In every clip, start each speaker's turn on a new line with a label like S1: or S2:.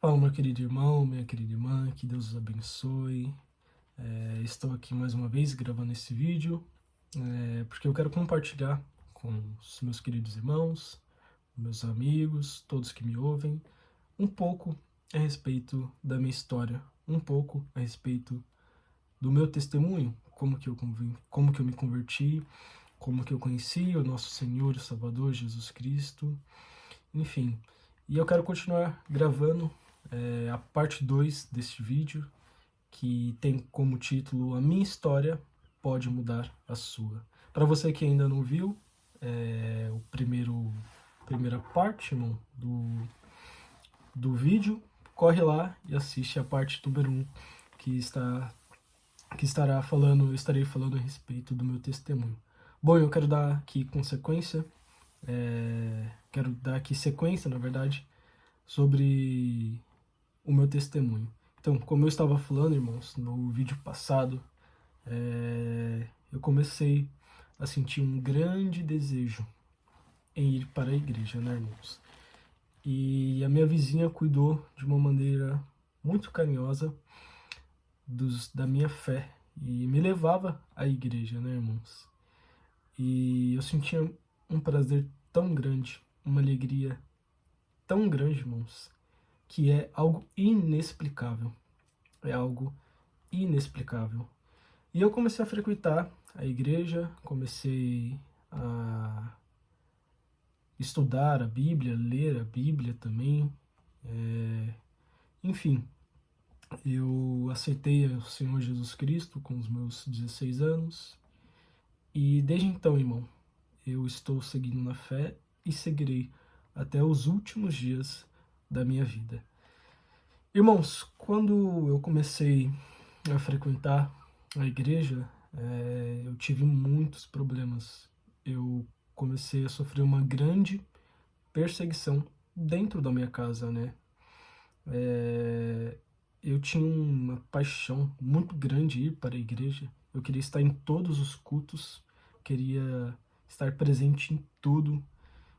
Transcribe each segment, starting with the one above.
S1: Fala, meu querido irmão, minha querida irmã, que Deus os abençoe. Estou aqui mais uma vez gravando esse vídeo, porque eu quero compartilhar com os meus queridos irmãos, meus amigos, todos que me ouvem, um pouco a respeito da minha história, um pouco a respeito do meu testemunho, como que eu me converti, como que eu conheci o nosso Senhor e Salvador Jesus Cristo, enfim. E eu quero continuar gravando a parte 2 deste vídeo, que tem como título A Minha História Pode Mudar a Sua. Para você que ainda não viu, o primeira parte, irmão, do vídeo, corre lá e assiste a parte número 1, que eu estarei falando a respeito do meu testemunho. Bom, eu quero dar aqui sequência, na verdade, sobre o meu testemunho. Então, como eu estava falando, irmãos, no vídeo passado, eu comecei a sentir um grande desejo em ir para a igreja, né, irmãos? E a minha vizinha cuidou de uma maneira muito carinhosa da minha fé e me levava à igreja, né, irmãos? E eu sentia um prazer tão grande, uma alegria tão grande, irmãos, que é algo inexplicável. É algo inexplicável. E eu comecei a frequentar a igreja, comecei a estudar a Bíblia, ler a Bíblia também. Enfim, eu aceitei o Senhor Jesus Cristo com os meus 16 anos. E desde então, irmão, eu estou seguindo na fé e seguirei até os últimos dias da minha vida. Irmãos, quando eu comecei a frequentar a igreja, eu tive muitos problemas. Eu comecei a sofrer uma grande perseguição dentro da minha casa, né? Eu tinha uma paixão muito grande de ir para a igreja. Eu queria estar em todos os cultos, queria estar presente em tudo.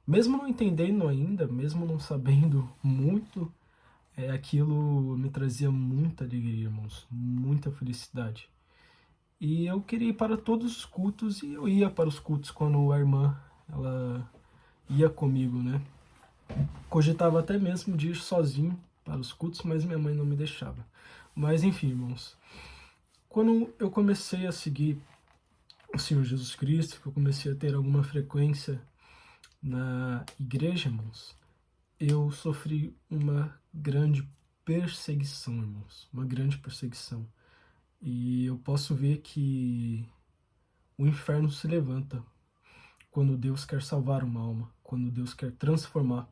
S1: Mesmo não entendendo ainda, mesmo não sabendo muito, aquilo me trazia muita alegria, irmãos, muita felicidade. E eu queria ir para todos os cultos e eu ia para os cultos quando a irmã ela ia comigo, né? Cogitava até mesmo de ir sozinho para os cultos, mas minha mãe não me deixava. Mas enfim, irmãos, quando eu comecei a seguir o Senhor Jesus Cristo, que eu comecei a ter alguma frequência na igreja, irmãos, eu sofri uma grande perseguição, irmãos, uma grande perseguição. E eu posso ver que o inferno se levanta quando Deus quer salvar uma alma, quando Deus quer transformar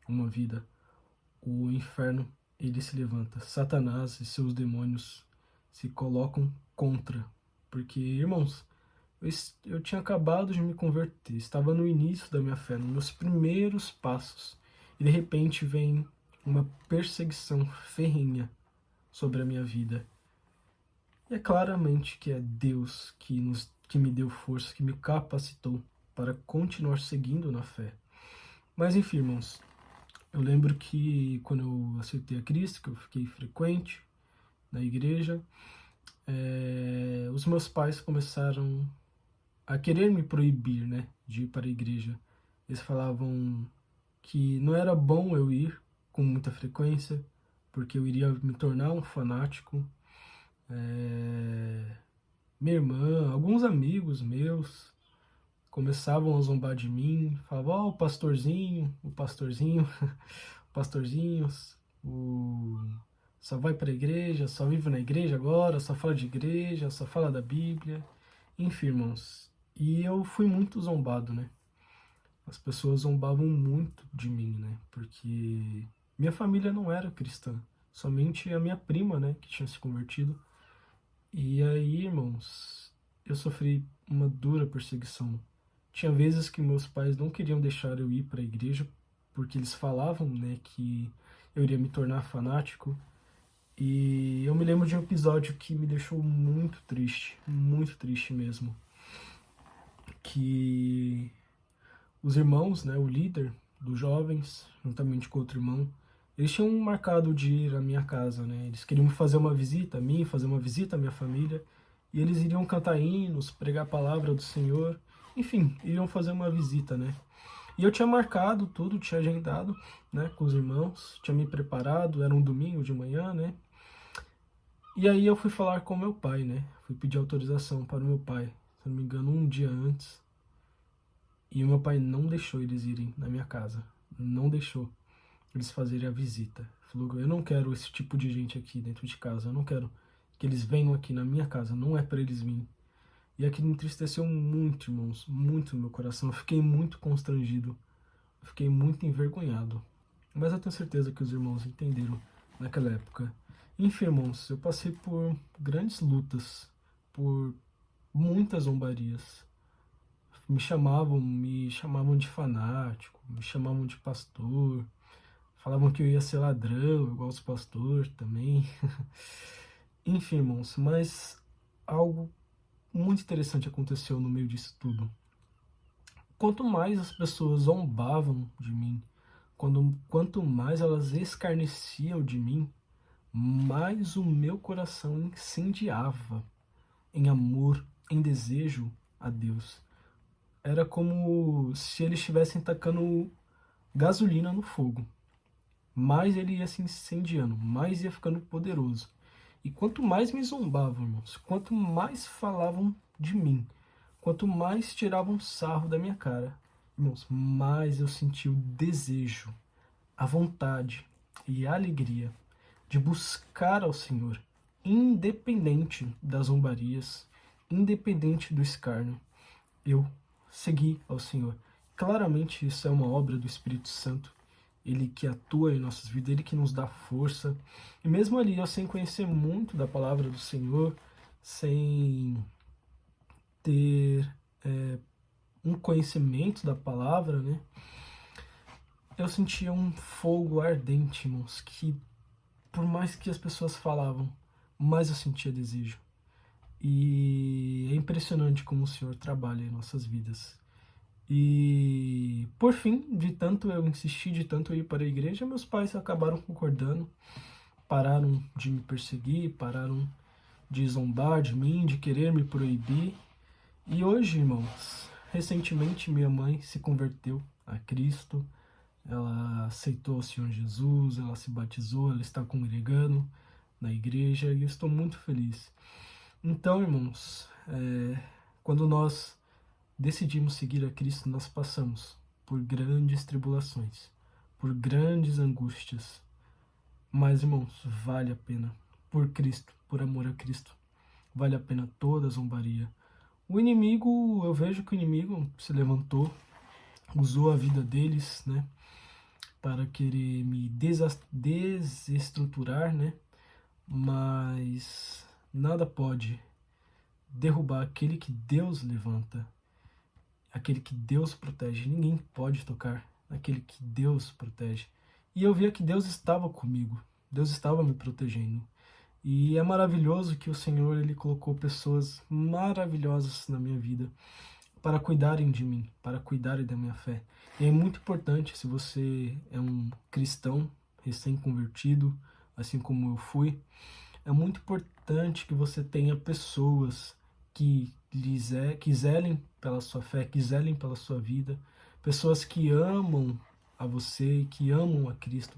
S1: uma vida. O inferno, ele se levanta. Satanás e seus demônios se colocam contra. Porque, irmãos, eu tinha acabado de me converter, estava no início da minha fé, nos meus primeiros passos. E de repente vem uma perseguição ferrenha sobre a minha vida. E é claramente que é Deus que me deu força, que me capacitou para continuar seguindo na fé. Mas enfim, irmãos, eu lembro que quando eu aceitei a Cristo, que eu fiquei frequente na igreja, os meus pais começaram a querer me proibir, né, de ir para a igreja. Eles falavam que não era bom eu ir com muita frequência, porque eu iria me tornar um fanático. Minha irmã, alguns amigos meus começavam a zombar de mim, falavam, ó, o pastorzinho, pastorzinhos, só vai para a igreja, só vive na igreja agora, só fala de igreja, só fala da Bíblia, enfim, irmãos. E eu fui muito zombado, né? As pessoas zombavam muito de mim, né? Porque minha família não era cristã, somente a minha prima, né, que tinha se convertido. E aí, irmãos, eu sofri uma dura perseguição. Tinha vezes que meus pais não queriam deixar eu ir para a igreja, porque eles falavam, né, que eu iria me tornar fanático. E eu me lembro de um episódio que me deixou muito triste mesmo. Que os irmãos, né, o líder dos jovens, juntamente com outro irmão, Eles tinham marcado de ir à minha casa, né? Eles queriam fazer uma visita a mim, fazer uma visita à minha família, e eles iriam cantar hinos, pregar a palavra do Senhor, enfim, iriam fazer uma visita, né? E eu tinha marcado tudo, tinha agendado, né, com os irmãos, tinha me preparado, era um domingo de manhã, né? E aí eu fui falar com meu pai, né? Fui pedir autorização para o meu pai, se não me engano, um dia antes. E o meu pai não deixou eles irem na minha casa. Não deixou eles fazerem a visita. Falou, eu não quero esse tipo de gente aqui dentro de casa. Eu não quero que eles venham aqui na minha casa. Não é para eles virem. E aquilo me entristeceu muito, irmãos. Muito no meu coração. Eu fiquei muito constrangido. Eu fiquei muito envergonhado. Mas eu tenho certeza que os irmãos entenderam naquela época. Enfim, irmãos, eu passei por grandes lutas. Por muitas zombarias. Me chamavam de fanático, me chamavam de pastor, falavam que eu ia ser ladrão, igual os pastores também. Enfim, irmãos, mas algo muito interessante aconteceu no meio disso tudo. Quanto mais as pessoas zombavam de mim, quanto mais elas escarneciam de mim, mais o meu coração incendiava em amor, em desejo a Deus. Era como se eles estivessem tacando gasolina no fogo. Mais ele ia se incendiando, mais ia ficando poderoso. E quanto mais me zombavam, irmãos, quanto mais falavam de mim, quanto mais tiravam sarro da minha cara, irmãos, mais eu senti o desejo, a vontade e a alegria de buscar ao Senhor, independente das zombarias, independente do escárnio. Eu segui ao Senhor. Claramente isso é uma obra do Espírito Santo, ele que atua em nossas vidas, ele que nos dá força. E mesmo ali, eu sem conhecer muito da palavra do Senhor, sem ter um conhecimento da palavra, né? Eu sentia um fogo ardente, irmãos, que por mais que as pessoas falavam, mais eu sentia desejo. E é impressionante como o Senhor trabalha em nossas vidas. E por fim, de tanto eu insistir, de tanto eu ir para a igreja, meus pais acabaram concordando, pararam de me perseguir, pararam de zombar de mim, de querer me proibir. E hoje, irmãos, recentemente minha mãe se converteu a Cristo, ela aceitou o Senhor Jesus, ela se batizou, ela está congregando na igreja e eu estou muito feliz. Então, irmãos, quando nós decidimos seguir a Cristo, nós passamos por grandes tribulações, por grandes angústias. Mas, irmãos, vale a pena. Por Cristo, por amor a Cristo, vale a pena toda a zombaria. O inimigo, eu vejo que o inimigo se levantou, usou a vida deles, né, para querer me desestruturar, né, mas nada pode derrubar aquele que Deus levanta, aquele que Deus protege. Ninguém pode tocar naquele que Deus protege. E eu via que Deus estava comigo, Deus estava me protegendo. E é maravilhoso que o Senhor ele colocou pessoas maravilhosas na minha vida para cuidarem de mim, para cuidarem da minha fé. E é muito importante, se você é um cristão recém-convertido, assim como eu fui, é muito importante que você tenha pessoas que zelem pela sua fé, que zelem pela sua vida, pessoas que amam a você, que amam a Cristo,